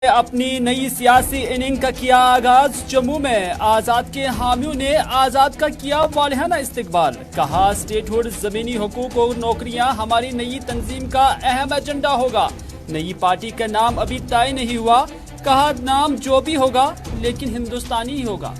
اپنی نئی سیاسی اننگ کا کیا آغاز۔ جموں میں آزاد کے حامیوں نے آزاد کا کیا والہانہ استقبال۔ کہا اسٹیٹ ہوڈ، زمینی حقوق اور نوکریاں ہماری نئی تنظیم کا اہم ایجنڈا ہوگا۔ نئی پارٹی کا نام ابھی طے نہیں ہوا، کہا نام جو بھی ہوگا لیکن ہندوستانی ہی ہوگا۔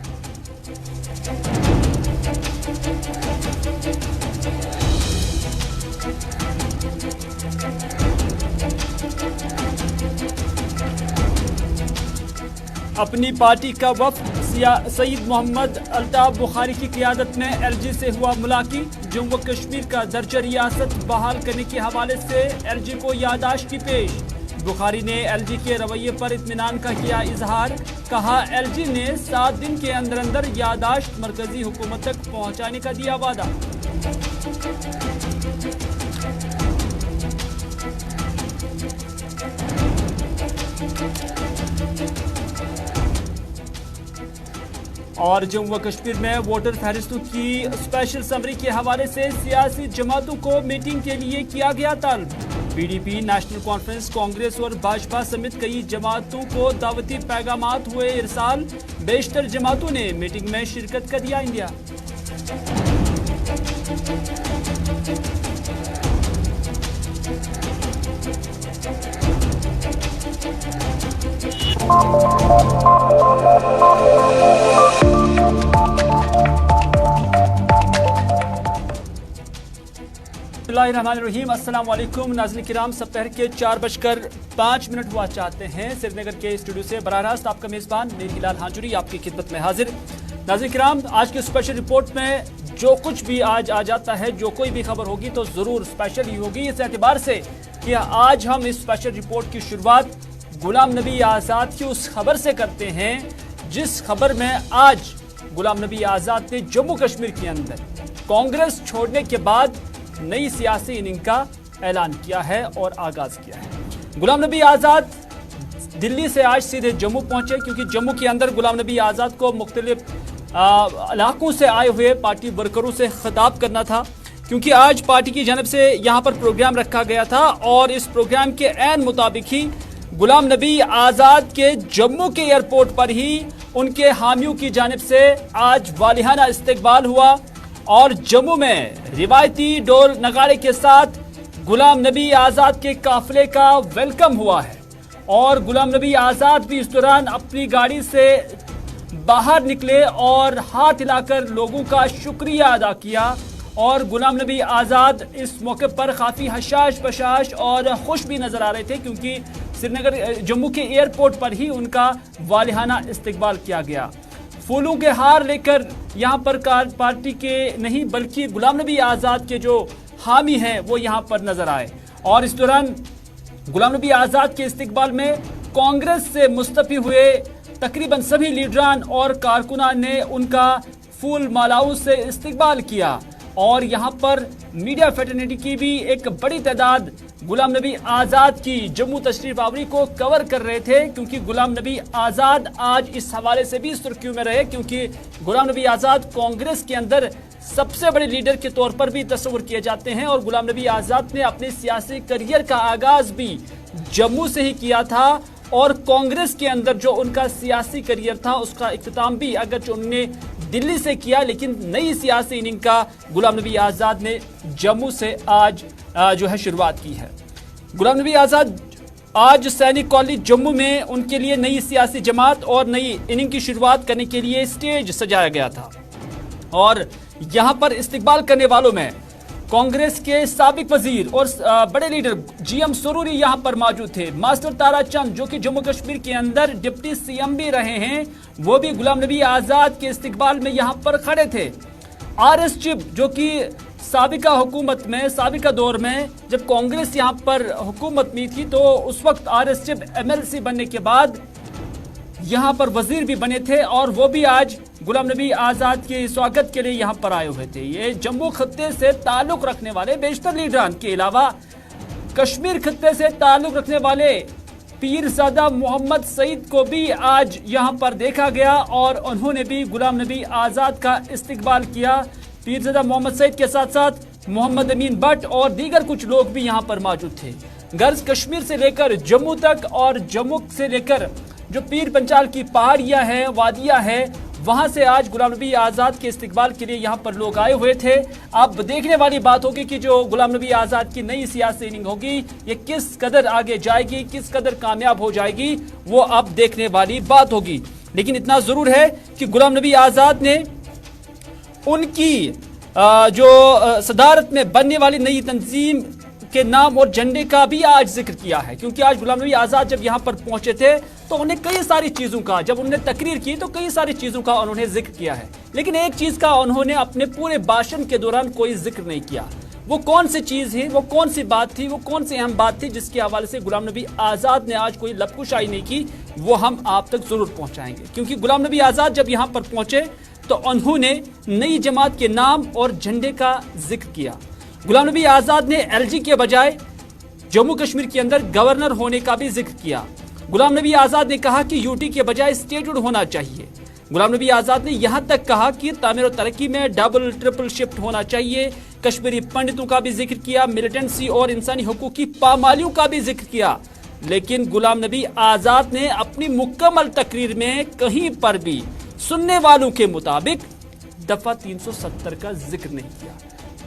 اپنی پارٹی کا وفد سعید محمد الطاف بخاری کی قیادت میں ایل جی سے ہوا ملاقات۔ جموں و کشمیر کا درجہ ریاست بحال کرنے کے حوالے سے ایل جی کو یادداشت کی پیش۔ بخاری نے ایل جی کے رویے پر اطمینان کا کیا اظہار۔ کہا ایل جی نے 7 دن کے اندر اندر یادداشت مرکزی حکومت تک پہنچانے کا دیا وعدہ۔ اور جموں و کشمیر میں ووٹر فہرستوں کی اسپیشل سمری کے حوالے سے سیاسی جماعتوں کو میٹنگ کے لیے کیا گیا طلب۔ P D P, national conference, Congress اور بھاجپا سمیت کئی جماعتوں کو دعوتی پیغامات ہوئے ارسال۔ بیشتر جماعتوں نے میٹنگ میں شرکت کا دیا عندیہ۔ بسم اللہ الرحمن الرحیم، السلام علیکم ناظرین کرام۔ سپہر کے 4:05 ہوا چاہتے ہیں سری نگر کے اسٹوڈیو سے براہ راست آپ کا میزبان میر ہلال ہانجوری آپ کی خدمت میں حاضر۔ ناظرین کرام، آج کی اسپیشل رپورٹ میں جو کچھ بھی آج آ جاتا ہے، جو کوئی بھی خبر ہوگی تو ضرور اسپیشل ہی ہوگی، اس اعتبار سے کہ آج ہم اس اسپیشل رپورٹ کی شروعات غلام نبی آزاد کی اس خبر سے کرتے ہیں جس خبر میں آج غلام نبی آزاد نے جموں کشمیر کے اندر کانگریس چھوڑنے کے بعد نئی سیاسی اننگ کا اعلان کیا ہے اور آغاز کیا ہے۔ غلام نبی آزاد دلی سے آج سیدھے جموں پہنچے، کیونکہ جموں کے اندر غلام نبی آزاد کو مختلف علاقوں سے آئے ہوئے پارٹی ورکروں سے خطاب کرنا تھا، کیونکہ آج پارٹی کی جانب سے یہاں پر پروگرام رکھا گیا تھا اور اس پروگرام کے عین مطابق ہی غلام نبی آزاد کے جموں کے ایئرپورٹ پر ہی ان کے حامیوں کی جانب سے آج والہانہ استقبال ہوا اور جموں میں روایتی ڈول نغارے کے ساتھ غلام نبی آزاد کے قافلے کا ویلکم ہوا ہے۔ اور غلام نبی آزاد بھی اس دوران اپنی گاڑی سے باہر نکلے اور ہاتھ ہلا کر لوگوں کا شکریہ ادا کیا، اور غلام نبی آزاد اس موقع پر کافی حشاش بشاش اور خوش بھی نظر آ رہے تھے، کیونکہ سری نگر جموں کے ایئرپورٹ پر ہی ان کا والہانہ استقبال کیا گیا۔ پھولوں کے ہار لے کر یہاں پر پارٹی کے نہیں بلکہ غلام نبی آزاد کے جو حامی ہیں وہ یہاں پر نظر آئے، اور اس دوران غلام نبی آزاد کے استقبال میں کانگریس سے مستعفی ہوئے تقریباً سبھی لیڈران اور کارکنان نے ان کا پھول مالاؤں سے استقبال کیا، اور یہاں پر میڈیا فیٹرنیٹی کی بھی ایک بڑی تعداد غلام نبی آزاد کی جموں تشریف آوری کو کور کر رہے تھے، کیونکہ غلام نبی آزاد آج اس حوالے سے بھی سرخیوں میں رہے، کیونکہ غلام نبی آزاد کانگریس کے اندر سب سے بڑے لیڈر کے طور پر بھی تصور کیے جاتے ہیں، اور غلام نبی آزاد نے اپنے سیاسی کریئر کا آغاز بھی جموں سے ہی کیا تھا، اور کانگریس کے اندر جو ان کا سیاسی کریئر تھا اس کا اختتام بھی اگرچہ انہوں نے دلی سے کیا، لیکن نئی سیاسی اننگ کا غلام نبی آزاد نے جموں سے آج جو ہے شروعات کی ہے۔ غلام نبی آزاد آج سینک کالونی جموں میں ان کے لیے نئی سیاسی جماعت اور نئی اننگ کی شروعات کرنے کے لیے اسٹیج سجایا گیا تھا، اور یہاں پر استقبال کرنے والوں میں کانگریس کے سابق وزیر اور بڑے لیڈر جی ایم سروری یہاں پر موجود تھے۔ ماسٹر تارا چند جو کہ جموں کشمیر کے اندر ڈپٹی سی ایم بھی رہے ہیں، وہ بھی غلام نبی آزاد کے استقبال میں یہاں پر کھڑے تھے۔ آر ایس چپ جو کہ سابقہ حکومت میں سابقہ دور میں جب کانگریس یہاں پر حکومت میں تھی تو اس وقت آر ایس چپ ایم ایل سی بننے کے بعد یہاں پر وزیر بھی بنے تھے، اور وہ بھی آج غلام نبی آزاد کے سواگت کے لیے یہاں پر آئے ہوئے تھے۔ یہ جموں خطے سے تعلق رکھنے والے بیشتر لیڈران کے علاوہ کشمیر خطے سے تعلق رکھنے والے پیرزادہ محمد سعید کو بھی آج یہاں پر دیکھا گیا، اور انہوں نے بھی غلام نبی آزاد کا استقبال کیا۔ پیرزادہ محمد سعید کے ساتھ ساتھ محمد امین بٹ اور دیگر کچھ لوگ بھی یہاں پر موجود تھے۔ गर्ज कश्मीर से लेकर जम्मू तक और जम्मू से लेकर जो पीर पंचाल की पहाड़ियां हैं, वादियां हैं, वहां से आज गुलाम नबी आज़ाद के इस्तकबाल के लिए यहां पर लोग आए हुए थे। अब देखने वाली बात होगी कि जो गुलाम नबी आज़ाद की नई सियासी इनिंग होगी ये किस कदर आगे जाएगी, किस कदर कामयाब हो जाएगी, वो अब देखने वाली बात होगी। लेकिन इतना जरूर है कि गुलाम नबी आज़ाद ने उनकी जो सदारत में बनने वाली नई तंजीम के नाम और झंडे का भी आज जिक्र किया है, क्योंकि आज गुलाम नबी आज़ाद जब यहाँ पर पहुंचे थे तो उन्हें कई सारी चीज़ों का, जब उन्होंने तकरीर की तो कई सारी चीज़ों का उन्होंने जिक्र किया है, लेकिन एक चीज़ का उन्होंने अपने पूरे भाषण के दौरान कोई जिक्र नहीं किया। वो कौन सी चीज़ है, वो कौन सी बात थी, वो कौन सी अहम बात थी जिसके हवाले से गुलाम नबी आज़ाद ने आज कोई लपकुशाई नहीं की, वो हम आप तक जरूर पहुँचाएंगे। क्योंकि गुलाम नबी आज़ाद जब यहाँ पर पहुँचे तो उन्होंने नई जमात के नाम और झंडे का जिक्र किया। गुलाम नबी आज़ाद ने एलजी के बजाय जम्मू कश्मीर के अंदर गवर्नर होने का भी जिक्र किया। गुलाम नबी आज़ाद ने कहा कि यूटी के बजाय स्टेटहुड होना चाहिए। गुलाम नबी आज़ाद ने यहाँ तक कहा कि तामीर और तरक्की में डबल ट्रिपल शिफ्ट होना चाहिए। कश्मीरी पंडितों का भी जिक्र किया, मिलिटेंसी और इंसानी हकूक़ की पामालियों का भी जिक्र किया। लेकिन गुलाम नबी आज़ाद ने अपनी मुकम्मल तकरीर में कहीं पर भी सुनने वालों के मुताबिक दफा 370 का जिक्र नहीं किया,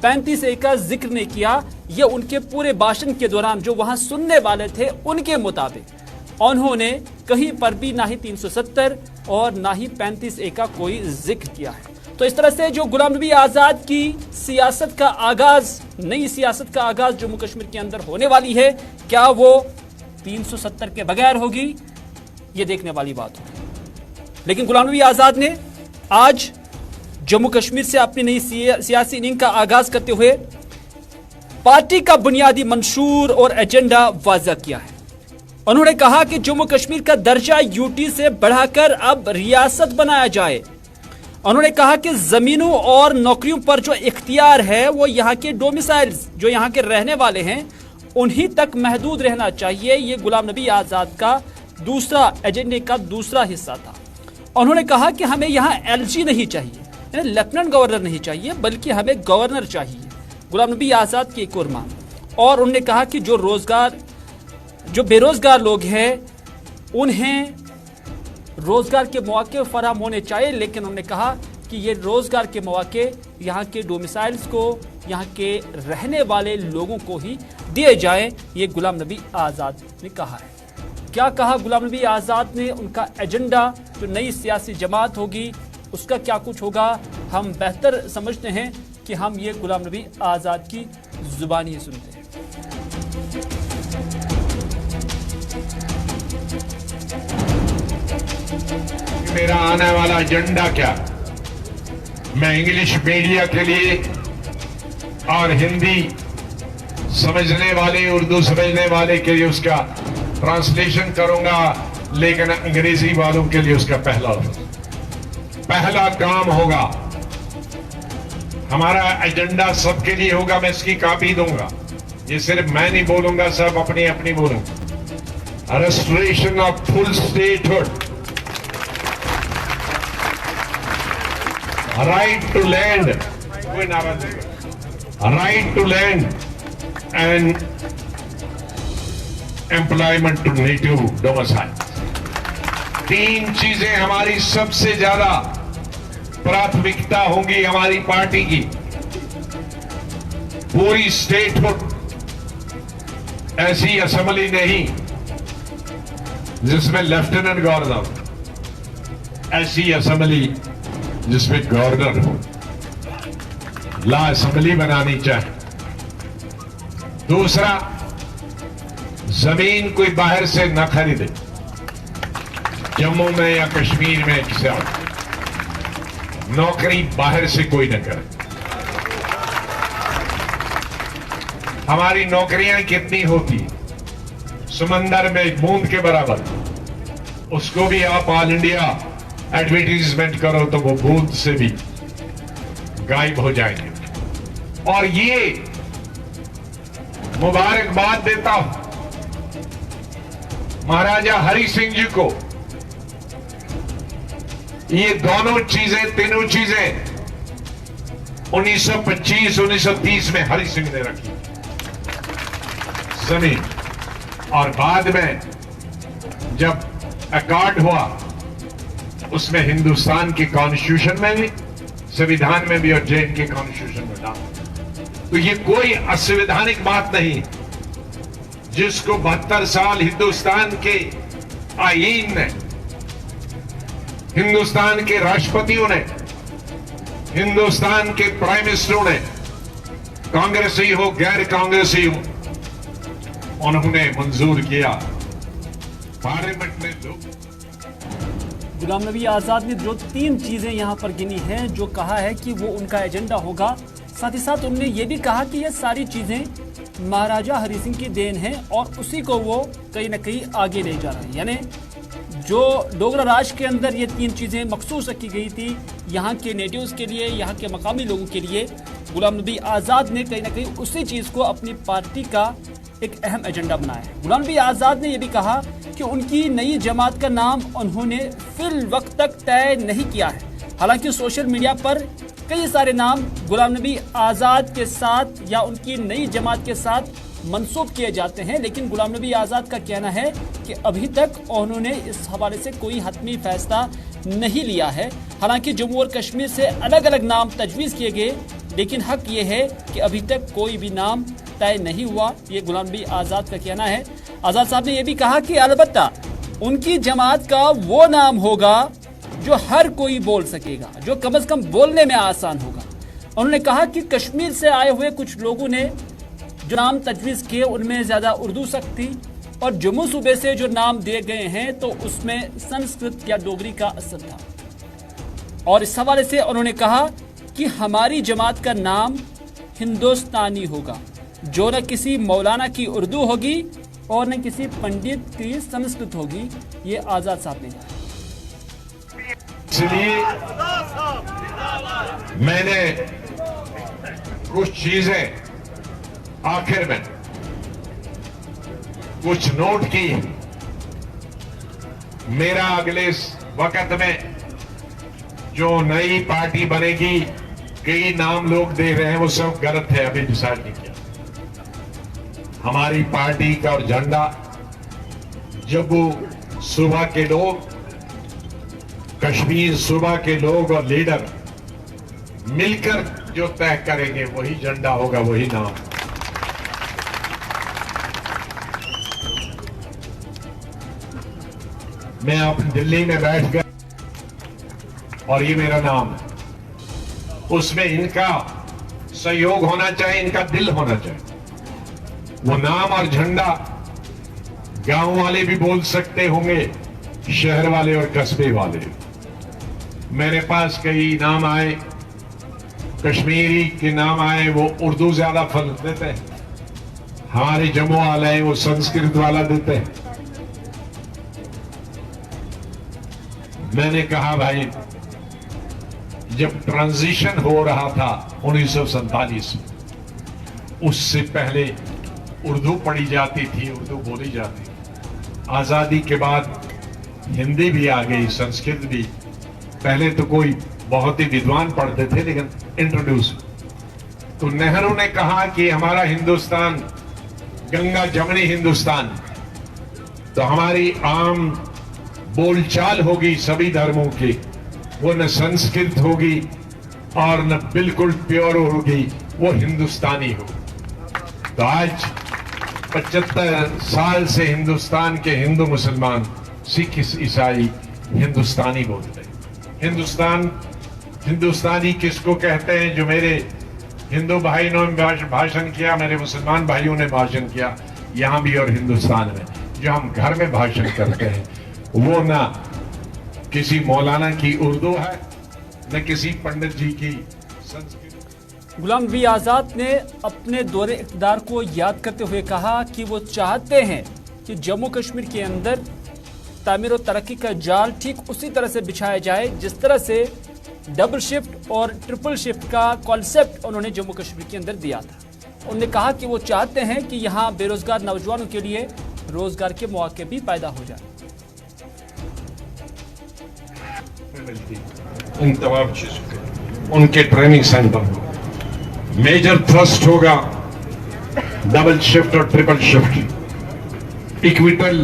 35A का जिक्र नहीं किया। ये उनके पूरे भाषण के दौरान जो वहां सुनने वाले थे उनके मुताबिक उन्होंने कहीं पर भी ना ही 370 और ना ही 35A का कोई जिक्र किया है। तो इस तरह से जो गुलाम नबी आज़ाद की सियासत का आगाज, नई सियासत का आगाज जम्मू कश्मीर के अंदर होने वाली है, क्या वो 370 के बगैर होगी, ये देखने वाली बात होगी। लेकिन गुलाम नबी आज़ाद ने आज जम्मू कश्मीर से अपनी नई सियासी इनिंग का आगाज करते हुए पार्टी का बुनियादी मंशूर और एजेंडा वाज़ा किया है। उन्होंने कहा कि जम्मू कश्मीर का दर्जा यूटी से बढ़ाकर अब रियासत बनाया जाए। उन्होंने कहा कि जमीनों और नौकरियों पर जो इख्तियार है वो यहाँ के डोमिसाइल्स, जो यहाँ के रहने वाले हैं, उन्हीं तक महदूद रहना चाहिए। ये गुलाम नबी आज़ाद का दूसरा एजेंडे का दूसरा हिस्सा था। उन्होंने कहा कि हमें यहाँ एलजी नहीं चाहिए, लेफ्टिनेंट गवर्नर नहीं चाहिए, बल्कि हमें गवर्नर चाहिए। गुलाम नबी आज़ाद की एक और मांग। और उन्होंने कहा कि जो बेरोजगार लोग हैं उन्हें रोजगार के मौके फराहम होने चाहिए, लेकिन उन्होंने कहा कि ये रोजगार के मौके यहाँ के डोमिसाइल्स को, यहाँ के रहने वाले लोगों को ही दिए जाएं। ये गुलाम नबी आज़ाद ने कहा है। क्या कहा गुलाम नबी आज़ाद ने, उनका एजेंडा, जो नई सियासी जमात होगी उसका क्या कुछ होगा, हम बेहतर समझते हैं कि हम ये गुलाम नबी आज़ाद की जुबान ही सुनते हैं। मेरा आने वाला एजेंडा क्या, मैं इंग्लिश मीडिया के लिए और हिंदी समझने वाले, उर्दू समझने वाले के लिए उसका ट्रांसलेशन करूंगा, लेकिन अंग्रेजी वालों के लिए उसका पहला काम होगा। हमारा एजेंडा सबके लिए होगा, मैं इसकी कॉपी दूंगा। ये सिर्फ मैं नहीं बोलूंगा, सब अपनी अपनी बोलूंगा। Restoration of full statehood, right to land, right to land and employment to native domicile. तीन चीजें हमारी सबसे ज्यादा प्राथमिकता होंगी हमारी पार्टी की। पूरी स्टेटहुड, ऐसी असेंबली नहीं जिसमें लेफ्टिनेंट गवर्नर, ऐसी असेंबली जिसमें गवर्नर हो। ला असेंबली बनानी चाहिए। दूसरा, जमीन कोई बाहर से न खरीदे, जम्मू में या कश्मीर में किसी और। नौकरी बाहर से कोई न करे। हमारी नौकरियां कितनी होती, समंदर में एक बूंद के बराबर। उसको भी आप ऑल इंडिया एडवर्टीजमेंट करो तो वो बूंद से भी गायब हो जाएंगे। और ये मुबारकबाद देता हूं महाराजा हरि सिंह जी को। ये दोनों चीजें, तीनों चीजें 1925-1930 में हरि सिंह ने रखी। जमीन, और बाद में जब अकॉर्ड हुआ उसमें हिंदुस्तान के कॉन्स्टिट्यूशन में भी, संविधान में भी और जेएन के कॉन्स्टिट्यूशन में डाला। तो ये कोई असंवैधानिक बात नहीं, जिसको 72 साल हिंदुस्तान के आईन ने, हिंदुस्तान के राष्ट्रपतियों ने, हिंदुस्तान के प्राइम मिनिस्टरों ने, कांग्रेसी हो गैर कांग्रेसी हो, उन्होंने मंजूर किया। पार्लियामेंट में लोग गुलाम नबी आज़ाद ने जो 3 चीज़ें यहाँ पर गिनी हैं, जो कहा है कि वो उनका एजेंडा होगा, साथ ही साथ उन्होंने ये भी कहा कि ये सारी चीज़ें महाराजा हरि सिंह की देन है और उसी को वो कहीं ना कहीं आगे ले जा रहे हैं। यानी जो डोगरा राज के अंदर ये 3 चीज़ें मखसूस रखी गई थी यहाँ के नेटिव्स के लिए, यहाँ के मकामी लोगों के लिए, गुलाम नबी आज़ाद ने कहीं ना कहीं उसी चीज़ को अपनी पार्टी का एक अहम एजेंडा बनाया है। गुलाम नबी आज़ाद ने यह भी कहा कि उनकी नई जमात का नाम उन्होंने फिल वक्त तक तय नहीं किया है। हालांकि सोशल मीडिया पर कई सारे नाम गुलाम नबी आज़ाद के साथ या उनकी नई जमात के साथ मंसूब किए जाते हैं, लेकिन गुलाम नबी आज़ाद का कहना है कि अभी तक उन्होंने इस हवाले से कोई हतमी फैसला नहीं लिया है। हालांकि जम्मू और कश्मीर से अलग अलग नाम तजवीज़ किए गए, लेकिन हक ये है कि अभी तक कोई भी नाम तय नहीं हुआ। ये गुलाम नबी आज़ाद का कहना है। आज़ाद साहब ने यह भी कहा कि अलबत्ता उनकी जमात का वो नाम होगा जो हर कोई बोल सकेगा, जो कम से कम बोलने में आसान होगा। उन्होंने कहा कि कश्मीर से आए हुए कुछ लोगों ने जो नाम तजवीज़ किए उनमें ज़्यादा उर्दू सख्त थी, और जम्मू सूबे से जो नाम दिए गए हैं तो उसमें संस्कृत या डोगरी का असर था। और इस हवाले से उन्होंने कहा कि हमारी जमात का नाम हिंदुस्तानी होगा, जो न किसी मौलाना की उर्दू होगी और न किसी पंडित की संस्कृत होगी। ये आज़ाद साहब ने कहा। इसलिए मैंने कुछ चीजें आखिर में कुछ नोट की। मेरा अगले वक्त में जो नई पार्टी बनेगी, कई नाम लोग दे रहे हैं, वो सब गलत है, अभी डिसाइड नहीं किया। हमारी पार्टी का और झंडा जम्मू सूबा के लोग, कश्मीर सूबा के लोग और लीडर मिलकर जो तय करेंगे वही झंडा होगा, वही नाम। मैं अब दिल्ली में बैठ गया और ये मेरा नाम है, उसमें इनका सहयोग होना चाहिए, इनका दिल होना चाहिए। वो नाम और झंडा गांव वाले भी बोल सकते होंगे, शहर वाले और कस्बे वाले। मेरे पास कई नाम आए, कश्मीरी के नाम आए, वो उर्दू ज्यादा फल देते हैं। हमारे जम्मू वाले वो संस्कृत वाला देते हैं। मैंने कहा भाई, जब ट्रांजिशन हो रहा था 1947 में, उससे पहले उर्दू पढ़ी जाती थी, उर्दू बोली जाती थी। आजादी के बाद हिंदी भी आ गई, संस्कृत भी। पहले तो कोई बहुत ही विद्वान पढ़ते थे, लेकिन इंट्रोड्यूस। तो नेहरू ने कहा कि हमारा हिंदुस्तान गंगा जमनी हिंदुस्तान, तो हमारी आम बोलचाल होगी सभी धर्मों की, वो न संस्कृत होगी और न बिल्कुल प्योर होगी, वो हिंदुस्तानी होगी। तो आज 75 साल से हिंदुस्तान के हिंदू मुसलमान, सिख, ईसाई हिंदुस्तानी बोलते हैं। हिंदुस्तानी किसको कहते हैं? जो मेरे हिंदू भाइयों ने भाषण किया, मेरे मुसलमान भाइयों ने भाषण किया, यहां भी और हिंदुस्तान में, जो हम घर में भाषण करते हैं, वो ना किसी मौलाना की उर्दू है, न किसी पंडित जी की संस्कृत। गुलाम नबी आज़ाद ने अपने दौरे इक़्तिदार को याद करते हुए कहा कि वो चाहते हैं कि जम्मू कश्मीर के अंदर तामीर और तरक्की का जाल ठीक उसी तरह से बिछाया जाए जिस तरह से डबल शिफ्ट और ट्रिपल शिफ्ट का कॉन्सेप्ट उन्होंने जम्मू कश्मीर के अंदर दिया था। उन्होंने कहा कि वो चाहते हैं कि यहाँ बेरोजगार नौजवानों के लिए रोजगार के मौके भी पैदा हो जाए। इन तमाम चीजों के उनके ट्रेनिंग सेंटर को मेजर थ्रस्ट होगा डबल शिफ्ट और ट्रिपल शिफ्ट। इक्विटेबल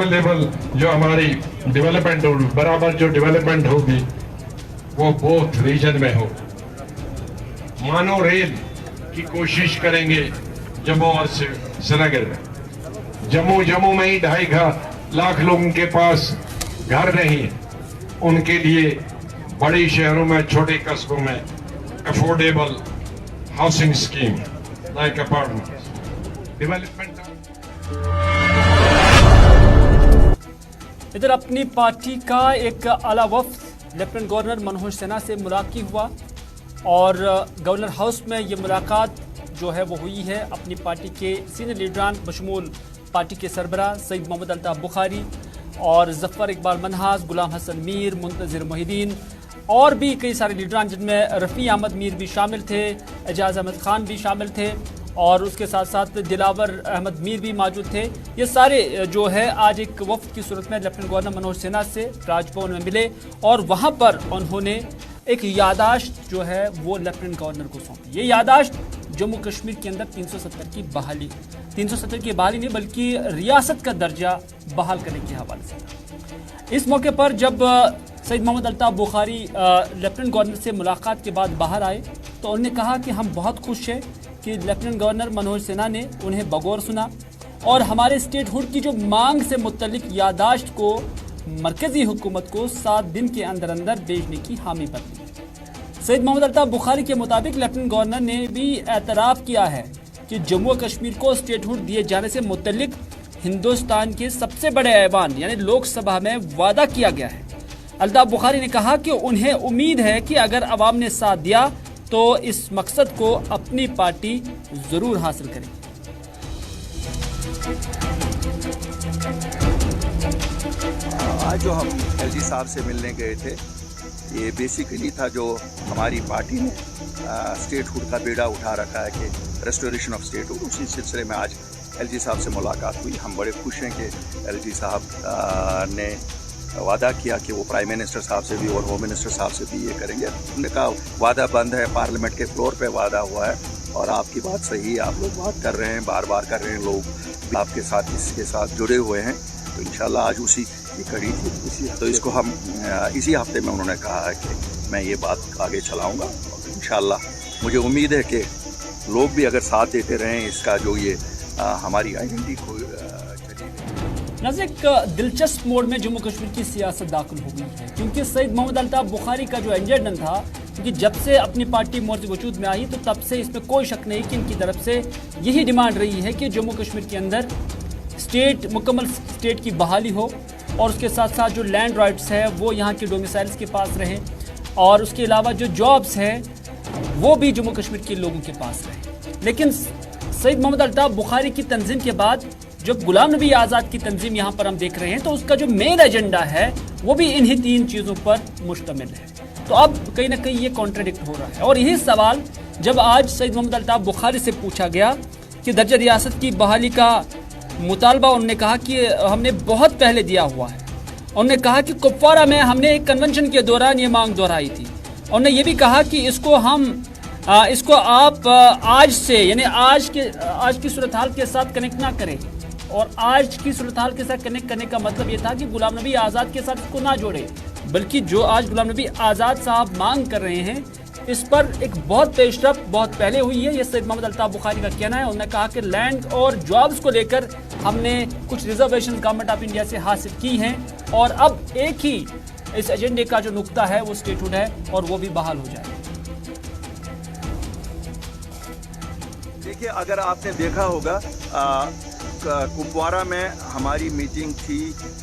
लेवल जो हमारी डेवलपमेंट हो, बराबर जो डेवलपमेंट होगी वो बोथ रीजन में हो। मानो रेल की कोशिश करेंगे जम्मू और श्रीनगर में। जम्मू में ही 2.5 लाख लोगों के पास घर नहीं है, उनके लिए बड़ी शहरों में, छोटे कस्बों में affordable housing scheme like apartment development. इधर अपनी पार्टी का एक आला वफ्द लेफ्टिनेंट गवर्नर मनोज सिन्हा से मुलाकात हुआ और गवर्नर हाउस में ये मुलाकात जो है वो हुई है अपनी पार्टी के सीनियर लीडरान बशमूल पार्टी के सरबराह सईद मोहम्मद अल्ताफ बुखारी और जफर इकबाल मनहास, गुलाम हसन मीर, मुंतजिर मोहिदीन और भी कई सारे लीडरान जिनमें रफ़ी अहमद मीर भी शामिल थे, एजाज अहमद खान भी शामिल थे और उसके साथ साथ दिलावर अहमद मीर भी मौजूद थे। ये सारे जो है आज एक वफ्द की सूरत में लेफ्टिनेंट गवर्नर मनोज सिन्हा से राजभवन में मिले और वहाँ पर उन्होंने एक यादाश्त जो है वो लेफ्टिनेंट गवर्नर को सौंपी। ये यादाश्त जम्मू कश्मीर के अंदर 370 की बहाली, 370 की बहाली नहीं बल्कि रियासत का दर्जा बहाल करने के हवाले से। इस मौके पर जब सईद मोहम्मद अल्ताफ बुखारी लेफ्टिनेंट गवर्नर से मुलाकात के बाद बाहर आए तो उन्होंने कहा कि हम बहुत खुश हैं कि लेफ्टिनेंट गवर्नर मनोज सिन्हा ने उन्हें बगौर सुना और हमारे स्टेट हुड की जो मांग से मुतल्लिक यादाश्त को मरकजी हुकूमत को 7 दिन के अंदर अंदर भेजने की हामी भरी। सईद मोहम्मद अल्ताफ बुखारी के मुताबिक लेफ्टिनेंट गवर्नर ने भी एतराफ़ किया है कि जम्मू कश्मीर को स्टेट हुड दिए जाने से मुतल्लिक हिंदुस्तान के सबसे बड़े ऐवान यानी लोकसभा में वादा किया गया है। अल्ताफ बुखारी ने कहा कि उन्हें उम्मीद है कि अगर अवाम ने साथ दिया तो इस मकसद को अपनी पार्टी जरूर हासिल करेगी। आज जो हम एलजी साहब से मिलने गए थे ये बेसिकली था जो हमारी पार्टी ने स्टेट हुड का बेड़ा उठा रखा है कि रेस्टोरेशन ऑफ स्टेट हुड, उसी सिलसिले में आज एलजी साहब से मुलाकात हुई। हम बड़े खुश हैं कि एलजी साहब ने वादा किया कि वो प्राइम मिनिस्टर साहब से भी और होम मिनिस्टर साहब से भी ये करेंगे। उन्होंने कहा वादा बंद है, पार्लियामेंट के फ्लोर पे वादा हुआ है और आपकी बात सही है, आप लोग बात कर रहे हैं, बार बार कर रहे हैं, लोग आपके साथ इसके साथ जुड़े हुए हैं। तो इंशाल्लाह आज उसी की कड़ी थी, तो इसको हम इसी हफ्ते में उन्होंने कहा है कि मैं ये बात आगे चलाऊँगा। इंशाल्लाह मुझे उम्मीद है कि लोग भी अगर साथ देते रहें इसका जो ये हमारी आइडेंटिटी को नाज़रीन, एक दिलचस्प मोड़ में जम्मू कश्मीर की सियासत दाखिल हो गई है क्योंकि सईद मोहम्मद अल्ताफ बुखारी का जो एजेंडा था, क्योंकि जब से अपनी पार्टी मोर्चे वजूद में आई तो तब से इसमें कोई शक नहीं कि इनकी तरफ से यही डिमांड रही है कि जम्मू कश्मीर के अंदर मुकम्मल स्टेट की बहाली हो और उसके साथ साथ जो लैंड राइट्स है वो यहाँ के डोमिसाइल्स के पास रहे और उसके अलावा जो जॉब्स हैं वो भी जम्मू कश्मीर के लोगों के पास रहे। लेकिन सईद मोहम्मद अल्ताफ बुखारी की तंजीम के बाद जो गुलाम नबी आज़ाद की तंजीम यहाँ पर हम देख रहे हैं तो उसका जो मेन एजेंडा है वो भी इन्हीं 3 चीज़ों पर मुश्तमिल है। तो अब कहीं ना कहीं ये कॉन्ट्रडिक्ट हो रहा है और यही सवाल जब आज सईद मोहम्मद अल्ताफ बुखारी से पूछा गया कि दर्जा रियासत की बहाली का मुतालबा, उन्होंने कहा कि हमने बहुत पहले दिया हुआ है। उन्होंने कहा कि कुपवारा में हमने एक कन्वेंशन के दौरान ये मांग दोहराई थी। उन्होंने ये भी कहा कि इसको आप आज से यानी आज की सूरत हाल के साथ कनेक्ट ना करें और आज की सूरत हाल के साथ कनेक्ट करने का मतलब ये था कि गुलाम नबी आज़ाद के साथ इसको ना जोड़े, बल्कि जो आज गुलाम नबी आज़ाद साहब मांग कर रहे हैं इस पर एक बहुत पेशरफ्त बहुत पहले हुई है। ये सईद मोहम्मद अल्ताफ बुखारी का कहना है। उन्होंने कहा कि लैंड और जॉब्स को लेकर हमने कुछ रिजर्वेशन गवर्नमेंट ऑफ इंडिया से हासिल की हैं और अब एक ही इस एजेंडे का जो नुक्ता है वो स्टेटहुड है और वो भी बहाल हो जाए। देखिए, अगर आपने देखा होगा कुपवारा में हमारी मीटिंग थी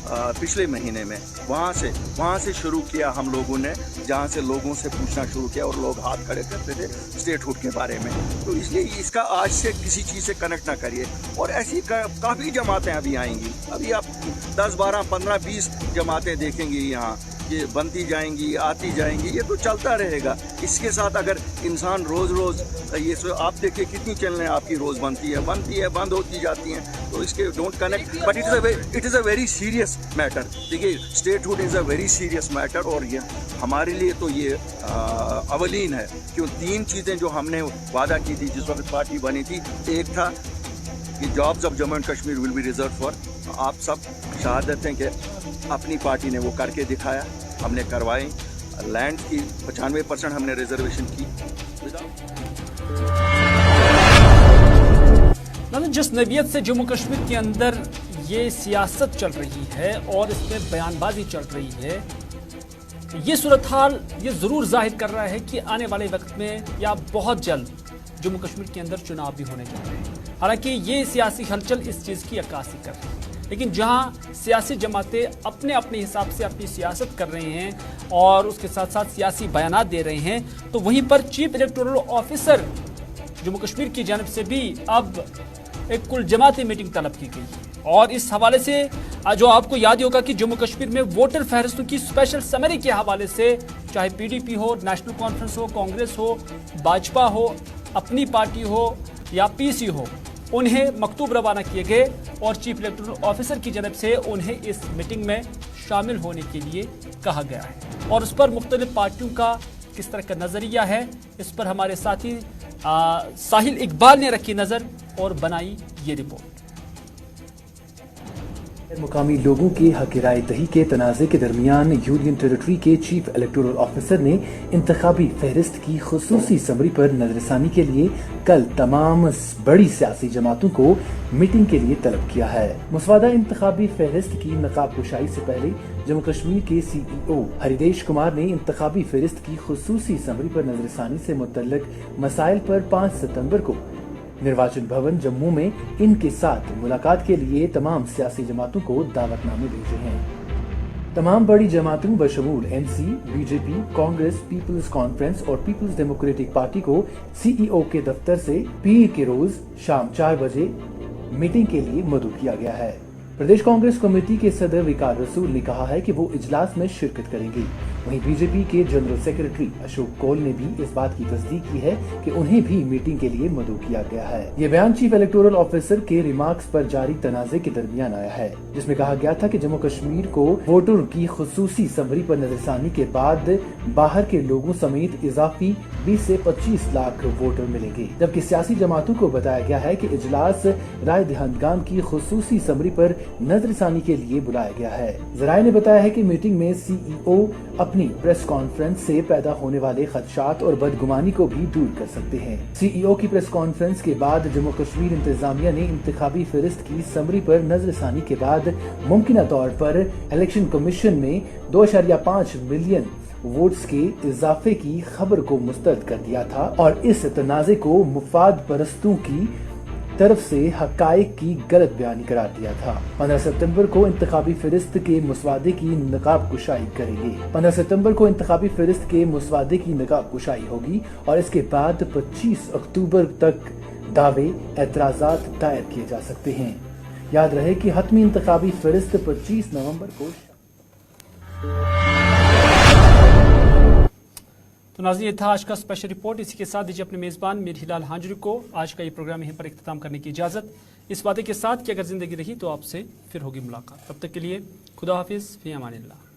पिछले महीने में, वहाँ से शुरू किया हम लोगों ने, जहाँ से लोगों से पूछना शुरू किया और लोग हाथ खड़े करते थे स्टेट हुड के बारे में। तो इसलिए इसका आज से किसी चीज़ से कनेक्ट ना करिए और ऐसी काफ़ी जमातें अभी आएंगी। अभी आप 10, 12, 15, 20 जमातें देखेंगे यहाँ ये बनती जाएंगी, आती जाएंगी, ये तो चलता रहेगा। इसके साथ अगर इंसान रोज़ रोज़ ये आप देखिए कितनी चैनलें आपकी रोज़ बनती है, बंद होती जाती हैं, तो इसके don't connect, but it is a very serious matter. देखिए statehood is a very serious matter, और ये हमारे लिए तो ये अवलीन है। क्यों 3 चीज़ें जो हमने वादा की थी जिस वक्त पार्टी बनी थी, एक था कि jobs of Jammu and Kashmir will be reserve for, आप सब शहादत हैं कि अपनी पार्टी ने वो करके दिखाया, हमने करवाई। लैंड की 95% हमने रिजर्वेशन की। जिस नवियत से जम्मू कश्मीर के अंदर ये सियासत चल रही है और इसमें बयानबाजी चल रही है, ये सूरत हाल ये ज़रूर जाहिर कर रहा है कि आने वाले वक्त में या बहुत जल्द जम्मू कश्मीर के अंदर चुनाव भी होने जा रहे हैं। हालांकि ये सियासी हलचल इस चीज़ की अक्कासी कर रही है, लेकिन जहां सियासी जमातें अपने अपने हिसाब से अपनी सियासत कर रहे हैं और उसके साथ साथ सियासी बयानात दे रहे हैं, तो वहीं पर chief electoral officer Jammu Kashmir की जानिब से भी अब एक कुल जमाती मीटिंग तलब की गई है। और इस हवाले से जो आपको याद होगा कि जम्मू कश्मीर में वोटर फहरिस्तों की स्पेशल समरी के हवाले से चाहे पीडीपी हो, नेशनल कॉन्फ्रेंस हो, कांग्रेस हो, भाजपा हो, अपनी पार्टी हो या पीसी हो, उन्हें मकतूब रवाना किए गए और चीफ इलेक्टोरल ऑफिसर की जानब से उन्हें इस मीटिंग में शामिल होने के लिए कहा गया है। और उस पर मुख्तलिफ पार्टियों का किस तरह का नज़रिया है, इस पर हमारे साथी साहिल इकबाल ने रखी नज़र और बनाई ये रिपोर्ट। मुकामी लोगों के हक राय दही के तनाज़े के दरमियान यूनियन टेरिटरी के चीफ इलेक्टोरल ऑफिसर ने इंतखाबी फहरिस्त की खुसूसी समरी पर नजरसानी के लिए कल तमाम बड़ी सियासी जमातों को मीटिंग के लिए तलब किया है। मुसवादा इंतखाबी फहरिस्त की नकाब कुशाई से पहले जम्मू कश्मीर के CEO हरिदेश कुमार ने इंतखाबी फहरिस्त की खुसूसी समरी पर नजरसानी से मुतल्लिक मसाइल पर 5 सितंबर को निर्वाचन भवन जम्मू में इनके साथ मुलाकात के लिए तमाम सियासी जमातों को दावतनामे भेजे हैं। तमाम बड़ी जमातों बशमूल MC, BJP, कांग्रेस, पीपल्स कॉन्फ्रेंस और पीपल्स डेमोक्रेटिक पार्टी को CEO के दफ्तर से पीर के रोज शाम 4 बजे मीटिंग के लिए मदऊ किया गया है। प्रदेश कांग्रेस कमेटी के सदर विकार रसूल ने कहा है कि वो इजलास में शिरकत करेंगे। वहीं बीजेपी के जनरल सेक्रेटरी अशोक कौल ने भी इस बात की तस्दीक की है कि उन्हें भी मीटिंग के लिए मदऊ किया गया है। ये बयान चीफ इलेक्टोरल ऑफिसर के रिमार्क्स पर जारी तनाज़े के दरमियान आया है, जिसमें कहा गया था कि जम्मू कश्मीर को वोटर की खुसूसी समरी पर नजरसानी के बाद बाहर के लोगों समेत इजाफी 20 से 25 लाख वोटर मिलेंगे, जबकि सियासी जमातों को बताया गया है कि इजलास राय दहिंदगान की खुसूसी समरी पर नजरसानी के लिए बुलाया गया है। जराये ने बताया है कि मीटिंग में CEO अपनी प्रेस कॉन्फ्रेंस से पैदा होने वाले खदशात और बदगुमानी को भी दूर कर सकते हैं। CEO की प्रेस कॉन्फ्रेंस के बाद जम्मू कश्मीर इंतजामिया ने इंतखाबी फहरिस्त की समरी पर नजरसानी के बाद मुमकिन तौर पर इलेक्शन कमीशन में 2.5 मिलियन वोट्स के इजाफे की खबर को मुस्तरद कर दिया था और इस तनाज़े को मुफाद परस्तों की तरफ से हकायक की गलत बयानी करार दिया था। 15 सितंबर को इंतखाबी फहरिस्त के मुसवादे की नकाब कुशाई करेंगे। 15 सितंबर को इंतखाबी फहरिस्त के मुसवादे की नकाब कुशाई होगी और इसके बाद 25 अक्टूबर तक दावे एतराजात दायर किए जा सकते हैं। याद रहे कि हतमी इंतखाबी फहरिस्त 25 नवंबर को। तो नाज़रीन, ये था आज का स्पेशल रिपोर्ट। इसी के साथ दीजिए अपने मेज़बान मीर हिलाल हांजुरी को आज का ये प्रोग्राम यहीं पर इख्तिताम करने की इजाज़त, इस वादे के साथ कि अगर ज़िंदगी रही तो आपसे फिर होगी मुलाकात। तब तक के लिए खुदा हाफिज़, फ़ी अमानिल्लाह।